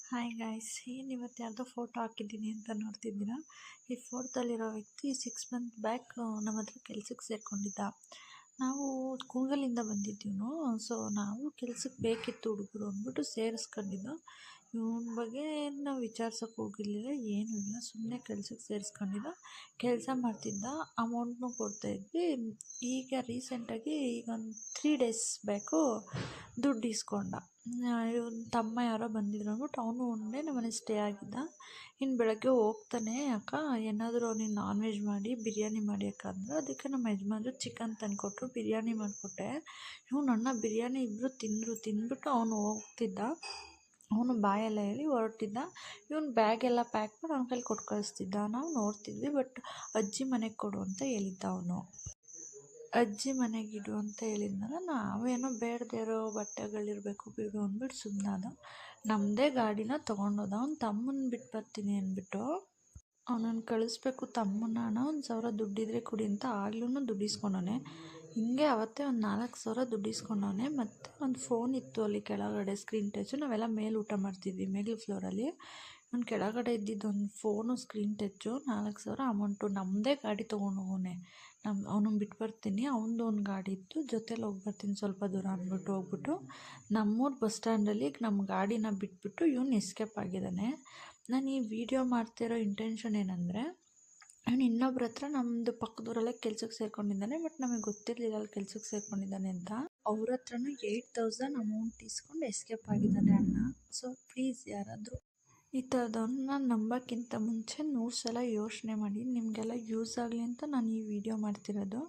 Hi guys, ಏನು ಇವತ್ತು ಯಾರ್ದೋ ಫೋಟೋ ಹಾಕಿದ್ದೀನಿ ಅಂತ ನೋಡ್ತಿದ್ದೀರಾ. ಈ ಫೋಟೋದಲ್ಲಿರೋ ವ್ಯಕ್ತಿ 6 ಮಂತ್ ಬ್ಯಾಕ್ ನಮ್ಮ ಹತ್ರ ಕೆಲ್ಸಕ್ಕೆ ಸೇರಿಕೊಂಡಿದ್ದ. ನಾವು ಕೂಗಲಿಂದ ಬಂದಿದ್ದೀವಿ. ಸೊ ನಾವು ಕೆಲ್ಸಕ್ಕೆ ಬೇಕಿತ್ತು ಹುಡುಗರು ಅಂದ್ಬಿಟ್ಟು ಸೇರಿಸ್ಕೊಂಡಿದ್ದು. ಇವನ ಬಗ್ಗೆ ನಾವು ವಿಚಾರಿಸೋಕೆ ಹೋಗಿರಲಿಲ್ಲ, ಏನೂ ಇಲ್ಲ, ಸುಮ್ಮನೆ ಕೆಲ್ಸಕ್ಕೆ ಸೇರಿಸ್ಕೊಂಡಿದ್ದ. ಕೆಲಸ ಮಾಡ್ತಿದ್ದ, ಅಮೌಂಟ್ನೂ ಕೊಡ್ತಾಯಿದ್ವಿ. ಈಗ ರೀಸೆಂಟಾಗಿ ಈಗ ಒಂದು 3 ಡೇಸ್ ಬ್ಯಾಕು ದುಡ್ಡು ಇಸ್ಕೊಂಡ. ಇವನ ತಮ್ಮ ಯಾರೋ ಬಂದಿದ್ರು ಅಂದ್ಬಿಟ್ಟು ಅವನು ಒಂದೇ ನಮ್ಮನೆ ಸ್ಟೇ ಆಗಿದ್ದ. ಇನ್ನು ಬೆಳಗ್ಗೆ ಹೋಗ್ತಾನೆ, ಅಕ್ಕ ಏನಾದರೂ ನೀನು ನಾನ್ ವೆಜ್ ಮಾಡಿ ಬಿರಿಯಾನಿ ಮಾಡಿ ಅಕ್ಕ ಅಂದರು. ಅದಕ್ಕೆ ನಮ್ಮ ಯಜಮಾನ್ರು ಚಿಕನ್ ತಂದುಕೊಟ್ರು, ಬಿರಿಯಾನಿ ಮಾಡಿಕೊಟ್ಟೆ. ಇವನು ಅಣ್ಣ ಬಿರಿಯಾನಿ ಇಬ್ಬರು ತಿಂದ್ಬಿಟ್ಟು ಅವನು ಹೋಗ್ತಿದ್ದ. ಅವನು ಬಾಯೆಲ್ಲ ಹೇಳಿ ಹೊರಟಿದ್ದ. ಇವನು ಬ್ಯಾಗೆಲ್ಲ ಪ್ಯಾಕ್ ಮಾಡಿ ಅವನ ಕೈಲಿ ಕೊಟ್ಟು ಕಳಿಸ್ತಿದ್ದ. ನಾವು ನೋಡ್ತಿದ್ವಿ. ಬಟ್ ಅಜ್ಜಿ ಮನೆಗೆ ಕೊಡು ಅಂತ ಹೇಳಿದ್ದ ಅವನು. ಅಜ್ಜಿ ಮನೆಗಿಡು ಅಂತ ಹೇಳಿದ್ನಲ್ಲ, ನಾವೇನೋ ಬೇಡದೇ ಇರೋ ಬಟ್ಟೆಗಳಿರಬೇಕು ಬಿಡು ಅಂದ್ಬಿಟ್ಟು ಸುಮ್ಮನಾದ. ನಮ್ಮದೇ ಗಾಡಿನ ತೊಗೊಂಡೋದ. ಅವ್ನ ತಮ್ಮನ ಬಿಟ್ಟು ಬರ್ತೀನಿ ಅಂದ್ಬಿಟ್ಟು ಅವನನ್ನು ಕಳಿಸ್ಬೇಕು. ತಮ್ಮನ ಅಣ್ಣ 1,000 ದುಡ್ಡಿದ್ರೆ ಕೊಡಿ ಅಂತ ಆಗ್ಲೂ ದುಡ್ಡು ಇಸ್ಕೊಂಡವನೆ. ಹಿಂಗೆ ಅವತ್ತೇ ಒಂದು 4,000 ದುಡ್ಡು ಇಸ್ಕೊಂಡವನೆ. ಮತ್ತು ಒಂದು ಫೋನ್ ಇತ್ತು ಅಲ್ಲಿ ಕೆಳಗಡೆ, ಸ್ಕ್ರೀನ್ ಟಚ್ಚು. ನಾವೆಲ್ಲ ಮೇಲೆ ಊಟ ಮಾಡ್ತಿದ್ವಿ ಮೇಲ್ ಫ್ಲೋರಲ್ಲಿ. ಒಂದು ಕೆಳಗಡೆ ಇದ್ದಿದ್ದು ಒಂದು ಫೋನು ಸ್ಕ್ರೀನ್ ಟಚ್ಚು, 4,000 ಅಮೌಂಟು. ನಮ್ಮದೇ ಗಾಡಿ ತೊಗೊಂಡೋಗವನೆ. ಅವನನ್ನು ಬಿಟ್ಟು ಬರ್ತೀನಿ, ಅವನದು ಒಂದು ಗಾಡಿ ಇತ್ತು, ಜೊತೇಲಿ ಹೋಗಿ ಬರ್ತೀನಿ ಸ್ವಲ್ಪ ದೂರ ಅಂದ್ಬಿಟ್ಟು ಹೋಗ್ಬಿಟ್ಟು ನಮ್ಮೂರು ಬಸ್ ಸ್ಟ್ಯಾಂಡಲ್ಲಿ ನಮ್ಮ ಗಾಡಿನ ಬಿಟ್ಬಿಟ್ಟು ಇವನು ಎಸ್ಕೇಪ್ ಆಗಿದ್ದಾನೆ. ನಾನು ಈ ವಿಡಿಯೋ ಮಾಡ್ತಿರೋ ಇಂಟೆನ್ಷನ್ ಏನಂದರೆ, ಅವನು ಇನ್ನೊಬ್ರ ಹತ್ರ ನಮ್ಮದು ಪಕ್ಕದೂರಲ್ಲೇ ಕೆಲ್ಸಕ್ಕೆ ಸೇರ್ಕೊಂಡಿದ್ದಾನೆ. ಬಟ್ ನಮಗೆ ಗೊತ್ತಿರಲಿಲ್ಲ ಅಲ್ಲಿ ಕೆಲ್ಸಕ್ಕೆ ಸೇರ್ಕೊಂಡಿದ್ದಾನೆ ಅಂತ. ಅವ್ರ ಹತ್ರನೂ 8,000 ಅಮೌಂಟ್ ಇಸ್ಕೊಂಡು ಎಸ್ಕೇಪ್ ಆಗಿದ್ದಾನೆ ಅಣ್ಣ. ಸೊ ಪ್ಲೀಸ್ ಯಾರಾದರೂ ಈ ಥರದವ್ರನ್ನ ನಂಬೋಕ್ಕಿಂತ ಮುಂಚೆ 100 ಸಲ ಯೋಚನೆ ಮಾಡಿ. ನಿಮಗೆಲ್ಲ ಯೂಸ್ ಆಗಲಿ ಅಂತ ನಾನು ಈ ವಿಡಿಯೋ ಮಾಡ್ತಿರೋದು.